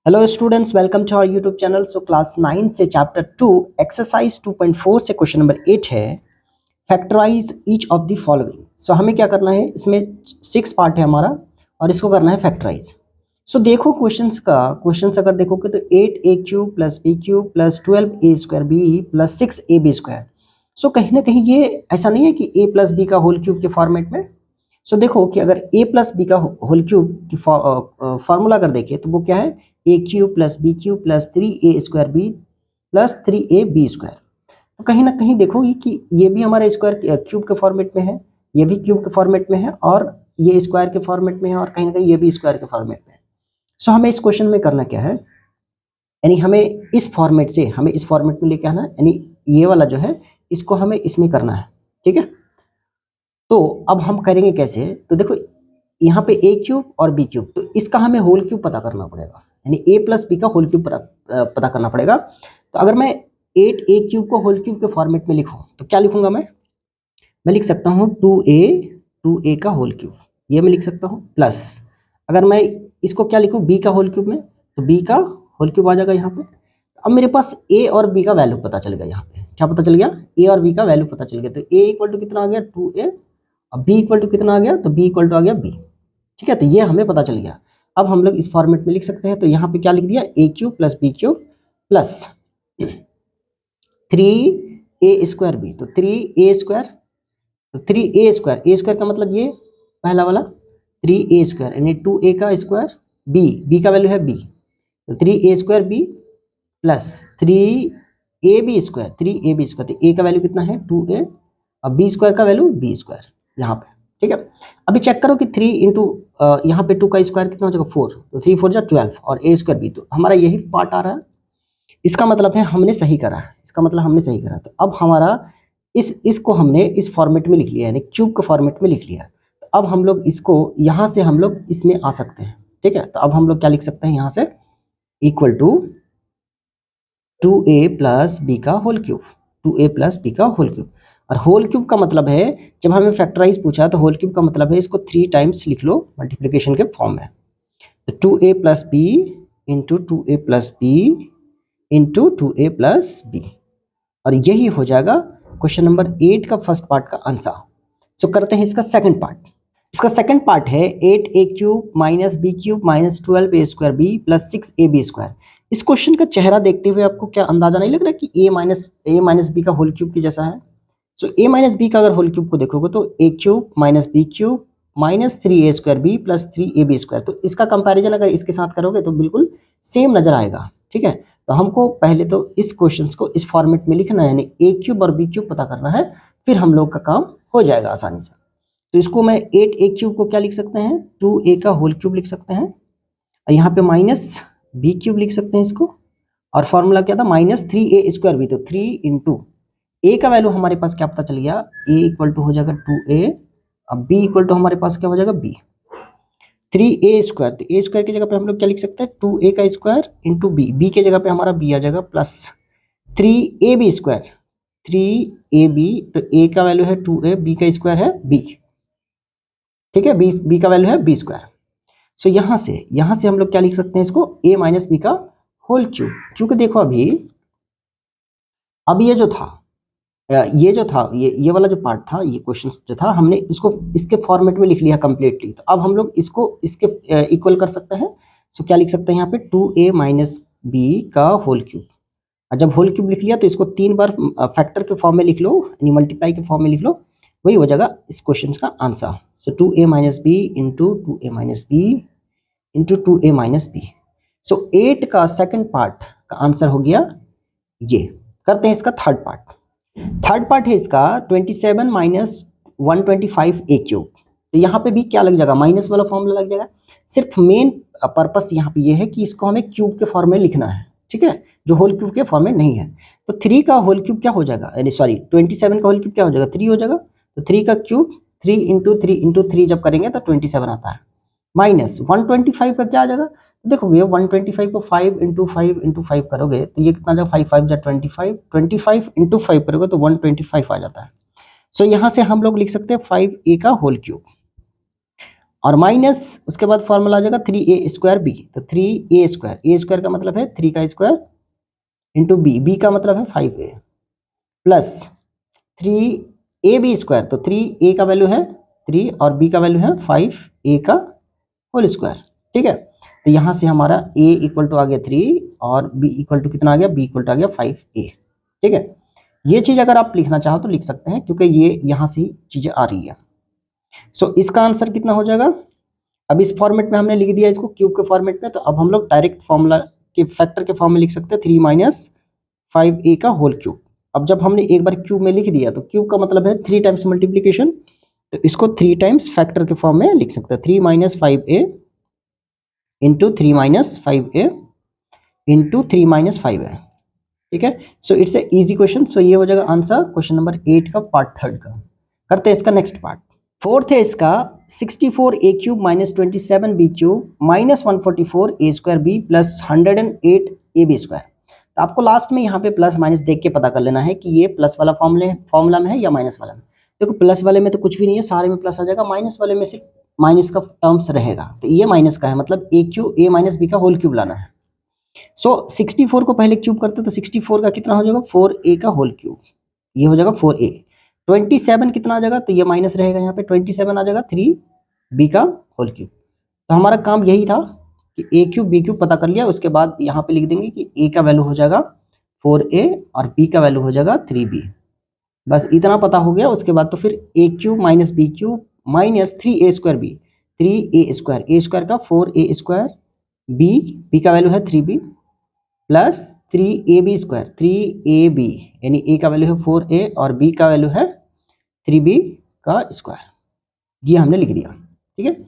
Hello students, welcome to our YouTube channel. So class 9 से chapter 2 exercise 2.4 से question number 8 है, factorise each of the following. So हमें क्या करना है, इसमें 6 पार्ट है हमारा और इसको करना है फैक्टराइज। सो देखो क्वेश्चंस अगर देखोगे तो 8a³ plus b³ plus 12a² b plus 6ab²। सो कहीं ना कहीं ये ऐसा नहीं है कि a प्लस बी का होल क्यूब के फॉर्मेट में। सो देखो कि अगर a प्लस बी का होल क्यूब की फॉर्मूला अगर देखें तो वो क्या है, a³ plus b³ plus 3a² b plus 3ab²। तो कहीं ना कहीं देखो कि ये भी हमारे स्क्वायर क्यूब के फॉर्मेट में है, ये भी क्यूब के फॉर्मेट में है और ये स्क्वायर के फॉर्मेट में है और कहीं ना कहीं ये भी स्क्वायर के फॉर्मेट में है। सो हमें इस क्वेश्चन में करना क्या है, यानी हमें इस फॉर्मेट में लेके आना है, यानी ये वाला जो है इसको हमें इसमें करना है। ठीक है, तो अब हम करेंगे कैसे, तो देखो यहाँ पे a³ और b³, तो इसका हमें होल क्यूब पता करना पड़ेगा, यानी a प्लस बी का होल क्यूब पता करना पड़ेगा। तो अगर मैं 8a³ को होल क्यूब के फॉर्मेट में लिखूं तो क्या लिखूंगा मैं लिख सकता हूँ 2a का होल क्यूब, ये मैं लिख सकता हूँ, प्लस अगर मैं इसको क्या लिखूँ b का होल क्यूब में, तो b का होल क्यूब आ जाएगा यहाँ पे। अब मेरे पास a और b का वैल्यू पता चल गया, यहाँ पे क्या पता चल गया, a और b का वैल्यू पता चल गया। तो a इक्वल टू कितना आ गया 2a, अब b इक्वल टू कितना आ गया, तो b इक्वल टू आ गया b। ठीक है, तो ये हमें पता चल गया। अब हम लोग इस फॉर्मेट में लिख सकते हैं, तो यहाँ पे क्या लिख दिया, a³ plus b³ plus 3a² b, तो 3a², तो 3a² का मतलब ये पहला वाला 3a² यानी 2a का स्क्वायर, b का वैल्यू है b, तो 3a² b प्लस 3ab², तो a का वैल्यू कितना है 2a और b² का वैल्यू b² यहाँ पे। ठीक है, अभी चेक करो कि 3 इंटू यहाँ पे 2 का स्क्वायर कितना हो जाएगा 4, तो 3 4 जा 12 और a² b, तो हमारा यही पार्ट आ रहा है। इसका मतलब है हमने सही करा है, तो अब हमारा इसको हमने इस फॉर्मेट में लिख लिया, यानी क्यूब के फॉर्मेट में लिख लिया। तो अब हम लोग इसको यहाँ से हम लोग इसमें आ सकते हैं। ठीक है, तो अब हम लोग क्या लिख सकते हैं यहाँ से, equal to 2a plus B का whole cube, 2a plus B का होल क्यूब। और होल क्यूब का मतलब है, जब हमें फैक्टराइज पूछा तो होल क्यूब का मतलब है इसको 3 टाइम्स लिख लो मल्टीप्लिकेशन के फॉर्म में, तो 2a plus B into 2a plus B into 2a plus B, और यही हो जाएगा क्वेश्चन नंबर 8 का फर्स्ट पार्ट का आंसर। सो करते हैं इसका सेकंड पार्ट। इसका सेकंड पार्ट है 8a³ minus b³ minus 12a² b plus 6ab²। इस क्वेश्चन का चेहरा देखते हुए आपको क्या अंदाजा नहीं लग रहा कि a माइनस बी का होल क्यूब की जैसा है। सो a माइनस बी का अगर होल क्यूब को देखोगे तो a³ minus b³ minus 3a² b plus 3ab², तो इसका कंपैरिजन अगर इसके साथ करोगे तो बिल्कुल सेम नजर आएगा। ठीक है, तो हमको पहले तो इस क्वेश्चन को इस फॉर्मेट में लिखना है, यानी a³ और b³ पता करना है, फिर हम लोग का काम हो जाएगा आसानी से। तो इसको मैं 8a³ को क्या लिख सकते हैं, 2a का होल क्यूब लिख सकते हैं, और यहाँ पे माइनस b³ लिख सकते हैं इसको, और फॉर्मूला क्या था माइनस 3a² b, तो 3 इंटू a का वैल्यू हमारे पास क्या पता चल गया, a इक्वल टू हो जाएगा 2a, अब b इक्वल टू हमारे पास क्या हो जाएगा b, 3a², तो a² की जगह पे हम लोग क्या लिख सकते हैं 2a का स्क्वायर इंटू b के जगह पे हमारा b आ जाएगा प्लस 3ab², 3ab, तो a का वैल्यू है 2a, b का स्क्वायर है b। ठीक है, b का वैल्यू है b²। सो यहाँ से हम लोग क्या लिख सकते हैं इसको, a माइनस बी का होल क्यूब, क्योंकि देखो अभी ये वाला जो पार्ट था, ये क्वेश्चन जो था, हमने इसको इसके फॉर्मेट में लिख लिया कंप्लीटली। तो अब हम लोग इसको इसके इक्वल कर सकते हैं। सो क्या लिख सकते हैं यहाँ पे 2a माइनस बी का होल क्यूब, और जब होल क्यूब लिख लिया तो इसको 3 बार फैक्टर के फॉर्म में लिख लो, यानी मल्टीप्लाई के फॉर्म में लिख लो, वही हो जाएगा इस क्वेश्चन का answer. So 2a minus B into 2a minus B into 2a minus B. So 8 का सेकंड पार्ट का आंसर हो गया ये। करते हैं इसका थर्ड पार्ट है इसका 27 माइनस 125a³। तो यहाँ पे भी क्या लग जाएगा, माइनस वाला फॉर्मूला लग जाएगा। सिर्फ मेन पर्पस यहाँ पे ये है कि इसको हमें क्यूब के फॉर्म में लिखना है। ठीक है, जो होल क्यूब के फॉर्म में नहीं है। तो 3 का होल क्यूब क्या हो जाएगा, यानी सॉरी 27 का होल क्यूब क्या हो जाएगा, 3 हो जाएगा। तो 3 का क्यूब 3 इंटू 3 जब करेंगे तो 27 आता है, माइनस 125 का क्या आ जाएगा, देखोगे 125 को 5 इंटू 5 करोगे तो ये कितना जाएगा, 5 5 जा 25 इंटू 5 करोगे तो 125 आ जाता है। सो यहाँ से हम लोग लिख सकते हैं 5a का होल क्यूब, और माइनस उसके बाद फॉर्मूला आ जाएगा 3a² b। तो 3a², a² का मतलब है 3 का स्क्वायर इंटू b का मतलब है 5a प्लस 3ab²। तो 3a का वैल्यू है 3 और b का वैल्यू है 5a का होल स्क्वायर। ठीक है, तो यहाँ से हमारा a इक्वल टू आ गया 3 और b इक्वल टू कितना आ गया, b इक्वल टू आ गया 5a। ठीक है, ये चीज़ अगर आप लिखना चाहो तो लिख सकते हैं क्योंकि ये यहाँ से चीज़ें आ रही है। सो इसका आंसर कितना हो जाएगा, अब इस फॉर्मेट में हमने लिख दिया इसको क्यूब के फॉर्मेट में, तो अब हम लोग डायरेक्ट फॉर्मूला के फैक्टर के फॉर्म में लिख सकते हैं 3 माइनस 5a का होल क्यूब। अब जब हमने एक बार क्यूब में लिख दिया तो क्यूब का मतलब है 3 टाइम्स मल्टीप्लीकेशन, तो इसको 3 टाइम्स फैक्टर के फॉर्म में लिख सकते हैं 3 minus 5a into 3 minus 5a into 3 minus 5a। ठीक है, so it's a easy question. So ये हो जाएगा आंसर क्वेश्चन नंबर 8 का पार्ट 3 का। करते हैं इसका नेक्स्ट पार्ट। फोर्थ है इसका 64a³ minus 27b³ minus 144a²b plus 108ab²। तो आपको लास्ट में यहाँ पे प्लस माइनस देख के पता कर लेना है कि ये प्लस वाला फॉर्मूला में है या माइनस वाला में। देखो प्लस वाले में तो कुछ भी नहीं है, सारे में प्लस आ जाएगा, माइनस वाले में सिर्फ माइनस का टर्म्स रहेगा, तो ये माइनस का है, मतलब a माइनस b का होल क्यूब लाना है। सो 64 को पहले क्यूब करते तो 64 का कितना हो जाएगा 4a का होल क्यूब, ये हो जाएगा 4a। 27 कितना आ जाएगा, तो ये माइनस रहेगा, यहाँ पे 27 आ जाएगा 3b का होल क्यूब। तो हमारा काम यही था कि a³ b³ पता कर लिया, उसके बाद यहाँ पे लिख देंगे कि a का वैल्यू हो जाएगा 4a और b का वैल्यू हो जाएगा 3b। बस इतना पता हो गया। उसके बाद तो फिर a³ minus b³ minus 3a²b, 3a², a² का 4a², b का वैल्यू है 3b प्लस 3ab², 3ab यानी a का वैल्यू है 4a और b का वैल्यू है 3b का स्क्वायर, ये हमने लिख दिया। ठीक है,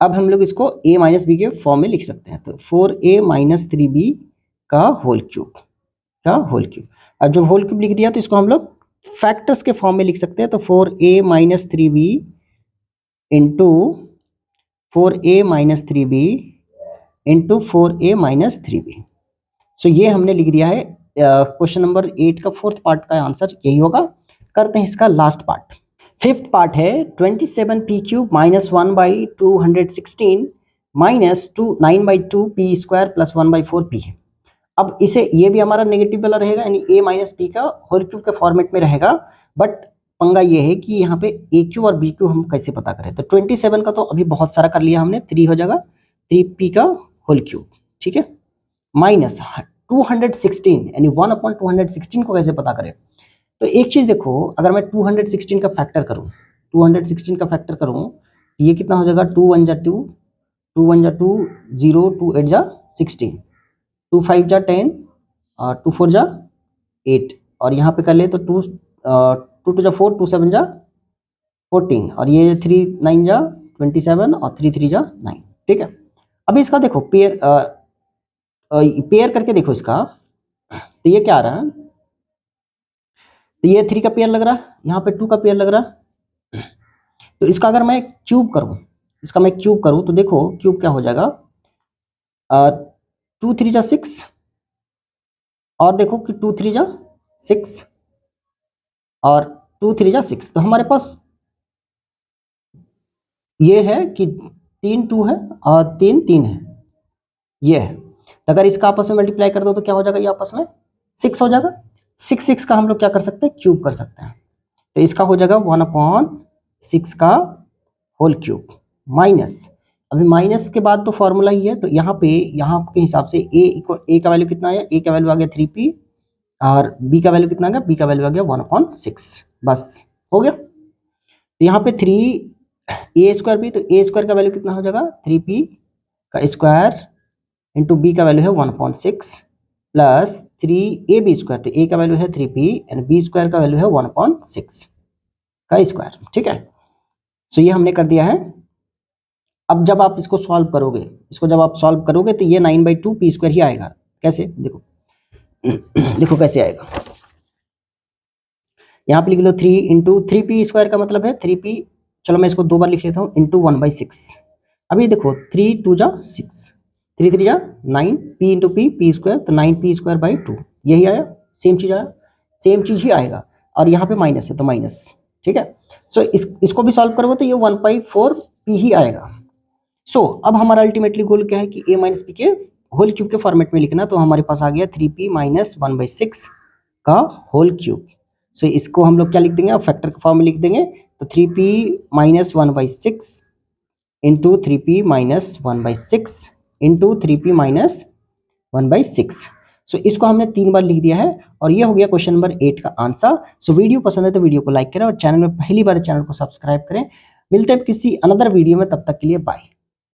अब हम लोग इसको a माइनस बी के फॉर्म में लिख सकते हैं, तो 4a माइनस 3b का होल क्यूब अब जब होल क्यूब लिख दिया तो इसको हम लोग फैक्टर्स के फॉर्म में लिख सकते हैं, तो 4a minus 3b into 4a minus 3b into 4a minus 3b। सो ये हमने लिख दिया है क्वेश्चन नंबर 8 का फोर्थ पार्ट का आंसर यही होगा। करते हैं इसका लास्ट पार्ट। फिफ्थ पार्ट है 27p³ minus 1/216 minus 9/2p² plus 1/4p है। अब इसे ये भी हमारा नेगेटिव वाला रहेगा, यानी a माइनस p का होल क्यूब के फॉर्मेट में रहेगा, बट पंगा ये है कि यहाँ पे a³ और b³ हम कैसे पता करें। तो 27 का तो अभी बहुत सारा कर लिया हमने, 3 हो जाएगा 3p का होल क्यूब। ठीक है, माइनस 216 यानी 1/216 को कैसे पता करें। तो एक चीज देखो, अगर मैं 216 का फैक्टर करूं, 216 का फैक्टर करूं, ये कितना हो जाएगा 2 1 जा 2, 2 1 जा 2, 0 2 8 जा 16, 2 5 जा 10 और 2 4 जा 8 और यहाँ पे कर ले तो 2 2 जा 4, 2 7 जा 14 और ये 3 9 जा 27 और 3 3 जा 9। ठीक है, अभी इसका देखो पेयर करके देखो इसका, तो ये क्या आ रहा है, तो ये 3 का पेयर लग रहा है, यहाँ पे 2 का पेयर लग रहा है। तो इसका अगर मैं क्यूब करूं, तो देखो क्यूब क्या हो जाएगा, 2 3 जा 6 और देखो कि 2 3 जा 6 और 2 3 जा 6। तो हमारे पास ये है कि 3 2 है और 3 3 है, ये है। तो अगर इसका आपस में मल्टीप्लाई कर दो तो क्या हो जाएगा, ये आपस में 6 हो जाएगा। 6 का हम लोग क्या कर सकते हैं, क्यूब कर सकते हैं। तो इसका हो जाएगा 1/6 का होल क्यूब माइनस, अभी माइनस के बाद तो फॉर्मूला ही है, तो यहाँ के हिसाब से a का वैल्यू कितना आया, a का वैल्यू आ गया 3p और b का वैल्यू कितना आ गया, b का वैल्यू आ गया 1/6, बस हो गया। तो यहाँ पे 3a² भी, तो a² का वैल्यू कितना हो जाएगा 3p का स्क्वायर इंटू b का वैल्यू है 1/6 प्लस 3ab², तो a का वैल्यू है 3p एंड b² का वैल्यू है 1/6 का स्क्वायर। ठीक है, सो ये हमने कर दिया है। अब जब आप इसको सॉल्व करोगे, तो ये 9/2p² ही आएगा। कैसे, देखो देखो कैसे आएगा, यहाँ पे लिख लो 3 इंटू 3p² का मतलब है 3p, चलो मैं इसको 2 बार लिख लेता हूँ, इंटू 1/6। अभी देखो 3 2 जा 6, 3 3 जा 9, p इंटू p² तो 9p²/2, यही आया, सेम चीज ही आएगा। और यहाँ पे माइनस है तो माइनस। ठीक है, सो इसको भी सॉल्व करोगे तो ये 1/4 पी ही आएगा। सो अब हमारा अल्टीमेटली गोल क्या है कि a माइनस पी के होल क्यूब के फॉर्मेट में लिखना, तो हमारे पास आ गया 3p माइनस 1/6 का होल क्यूब। सो इसको हम लोग क्या लिख देंगे, अब फैक्टर के फॉर्म में लिख देंगे, तो 3p minus 1/6 into 3p minus 1/6 into 3p minus 1/6। सो इसको हमने 3 बार लिख दिया है और ये हो गया क्वेश्चन नंबर 8 का आंसर। सो वीडियो पसंद है तो वीडियो को लाइक करें और चैनल में पहली बार चैनल को सब्सक्राइब करें। मिलते हैं किसी अनदर वीडियो में, तब तक के लिए बाय।